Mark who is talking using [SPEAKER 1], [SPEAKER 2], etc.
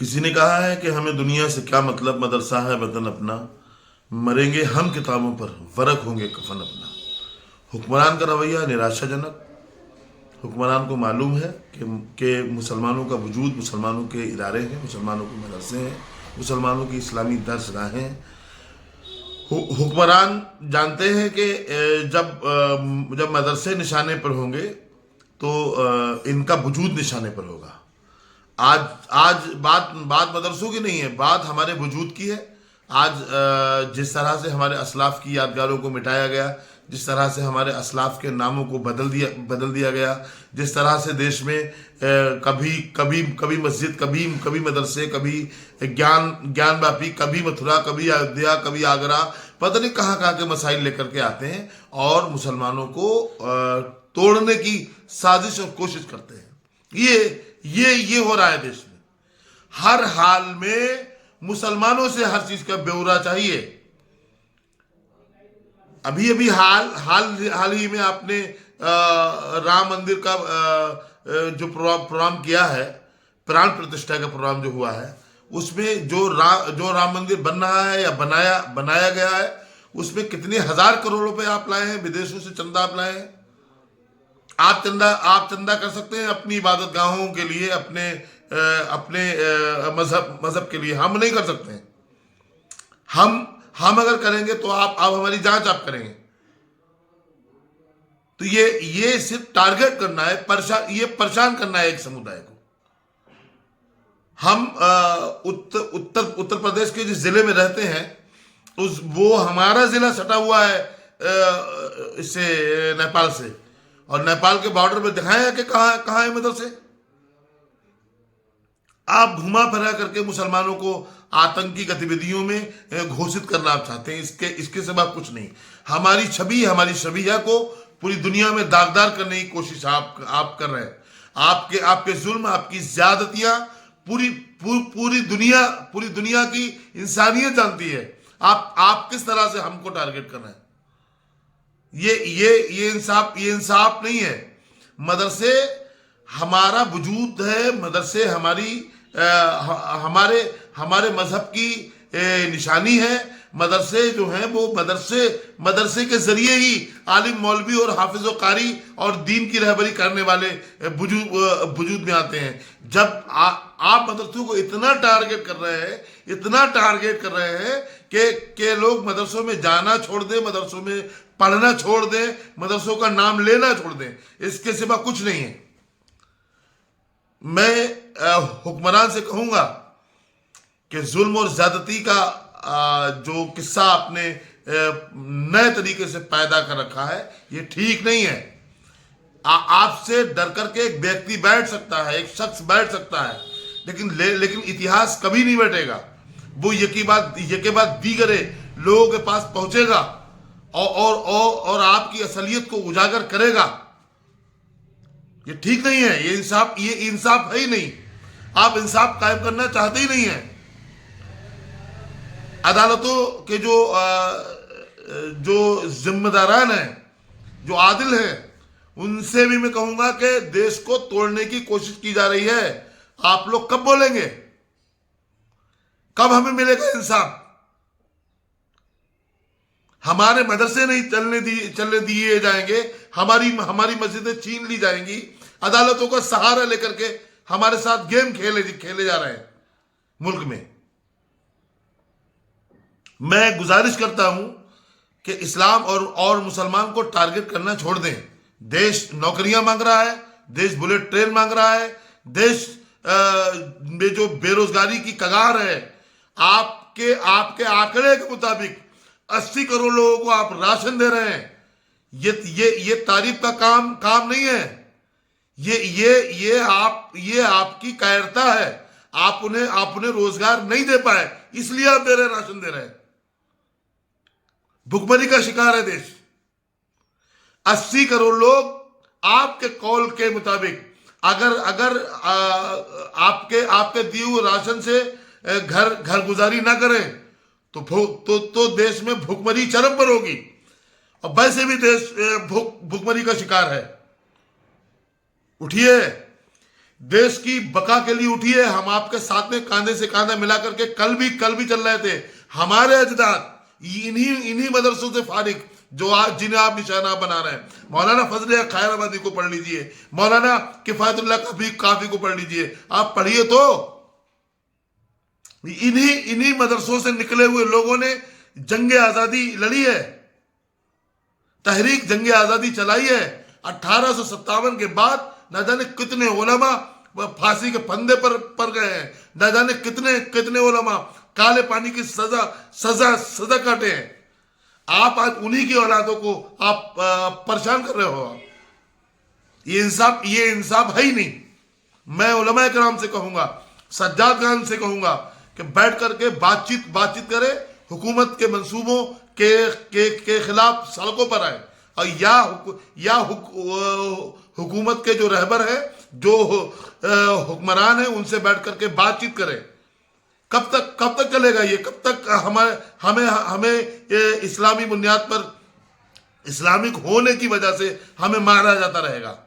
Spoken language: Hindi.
[SPEAKER 1] किसी ने कहा है कि हमें दुनिया से क्या मतलब, मदरसा है वतन अपना, मरेंगे हम किताबों पर, फर्क होंगे कफन अपना। हुक्मरान का रवैया निराशाजनक। हुक्मरान को मालूम है कि मुसलमानों का वजूद, मुसलमानों के इदारे हैं, मुसलमानों के मदरसे हैं, मुसलमानों की इस्लामी दर्सगाहें हैं। हुक्मरान जानते हैं कि जब मदरसे निशाने पर होंगे तो इनका वजूद निशाने पर होगा। आज आज बात बात मदरसों की नहीं है, बात हमारे वजूद की है। आज जिस तरह से हमारे असलाफ की यादगारों को मिटाया गया, जिस तरह से हमारे असलाफ के नामों को बदल दिया गया, जिस तरह से देश में कभी कभी कभी मस्जिद, कभी कभी मदरसे, कभी ज्ञान व्यापी, कभी मथुरा, कभी अयोध्या, कभी आगरा, पता नहीं कहाँ कहाँ के मसाइल लेकर के आते हैं और मुसलमानों को तोड़ने की साजिश और कोशिश करते हैं। ये हो रहा है देश में। हर हाल में मुसलमानों से हर चीज का ब्यौरा चाहिए। अभी अभी हाल ही में आपने राम मंदिर का जो प्रोग्राम किया है, प्राण प्रतिष्ठा का प्रोग्राम जो हुआ है, उसमें जो राम मंदिर बन रहा है या बनाया गया है, उसमें कितने हजार करोड़ रुपए आप लाए हैं, विदेशों से चंदा आप लाए हैं। आप चंदा कर सकते हैं अपनी इबादत गाहों के लिए, अपने मजहब के लिए। हम नहीं कर सकते हैं। हम अगर करेंगे तो आप हमारी जांच आप करेंगे। तो ये सिर्फ टारगेट करना है, परेशान करना है एक समुदाय को। हम उत्तर प्रदेश के जिस जिले में रहते हैं, वो हमारा जिला सटा हुआ है इससे, नेपाल से, और नेपाल के बॉर्डर पे दिखाया है कि कहाँ है मदरसे। आप घुमा फिरा करके मुसलमानों को आतंकी गतिविधियों में घोषित करना आप चाहते हैं। इसके सिवा कुछ नहीं। हमारी छविया को पूरी दुनिया में दागदार करने की कोशिश आप कर रहे हैं। आपके जुल्म, आपकी ज्यादतियां पूरी दुनिया की इंसानियत जानती है। आप किस तरह से हमको टारगेट कर रहे हैं। ये इंसाफ नहीं है। मदरसे हमारा वजूद है, मदरसे हमारे मजहब की निशानी है। मदरसे जो हैं वो मदरसे के जरिए ही आलिम, मौलवी और हाफिज व कारी और दीन की रहबरी करने वाले वजूद में आते हैं। जब आप मदरसों को इतना टारगेट कर रहे हैं कि लोग मदरसों में जाना छोड़ दें, मदरसों में पढ़ना छोड़ दें, मदरसों का नाम लेना छोड़ दें, इसके सिवा कुछ नहीं है। मैं हुक्मरान से कहूंगा कि जुल्म और ज्यादती का जो किस्सा आपने नए तरीके से पैदा कर रखा है, ये ठीक नहीं है। आपसे डर करके एक व्यक्ति बैठ सकता है, एक शख्स बैठ सकता है, लेकिन इतिहास कभी नहीं बैठेगा। वो ये के बाद दीगरे लोगों के पास पहुंचेगा और आपकी असलियत को उजागर करेगा। ये ठीक नहीं है। ये इंसाफ है ही नहीं। आप इंसाफ कायम करना चाहते ही नहीं है। अदालतों के जो जिम्मेदारान हैं, जो आदिल हैं, उनसे भी मैं कहूंगा कि देश को तोड़ने की कोशिश की जा रही है। आप लोग कब बोलेंगे? कब हमें मिलेगा इंसाफ? हमारे मदरसे नहीं चलने दिए जाएंगे, हमारी मस्जिदें छीन ली जाएंगी, अदालतों का सहारा लेकर के हमारे साथ गेम खेले जा रहे हैं मुल्क में। मैं गुजारिश करता हूं कि इस्लाम और मुसलमान को टारगेट करना छोड़ दें। देश नौकरियां मांग रहा है, देश बुलेट ट्रेन मांग रहा है, देश में जो बेरोजगारी की कगार है, आपके आंकड़े के मुताबिक 80 करोड़ लोगों को आप राशन दे रहे हैं। ये तारीफ का काम नहीं है। ये आपकी कायरता है। आप उन्हें रोजगार नहीं दे पाए, इसलिए आप राशन दे रहे हैं। भुखमरी का शिकार है देश। 80 करोड़ लोग आपके कौल के मुताबिक अगर आपके दिए हुए राशन से घर गुजारी ना करें तो देश में भुखमरी चरम पर होगी। और वैसे भी देश भुखमरी का शिकार है। उठिए, देश की बका के लिए उठिए। हम आपके साथ में कांधे से कांधा मिला करके कल भी चल रहे थे। हमारे अजदाद इन्हीं मदरसों से फारिग जो आज जिन्हें आप निशाना बना रहे हैं। मौलाना फजल खैराबादी को पढ़ लीजिए, मौलाना किफायतुल्लाह काफी को पढ़ लीजिए, आप पढ़िए तो। इन्हीं मदरसों से निकले हुए लोगों ने जंग आजादी लड़ी है, तहरीक जंग आजादी चलाई है। 1857 के बाद न जाने कितने उलमा फांसी के फंदे पर पड़ गए हैं, न जाने कितने उलमा काले पानी की सजा काटे हैं। आप आज उन्हीं की औलादों को आप परेशान कर रहे हो। ये इंसाफ है ही नहीं। मैं उलमा कराम से कहूंगा, सज्जाद खान से कहूंगा कि बैठ करके बातचीत करे, हुकूमत के मंसूबों के खिलाफ सड़कों पर आए, और या हुकूमत के जो रहबर है, जो हुक्मरान है, उनसे बैठ करके बातचीत करें। कब तक चलेगा ये? कब तक हमें इस्लामी बुनियाद पर, इस्लामिक होने की वजह से हमें मारा जाता रहेगा?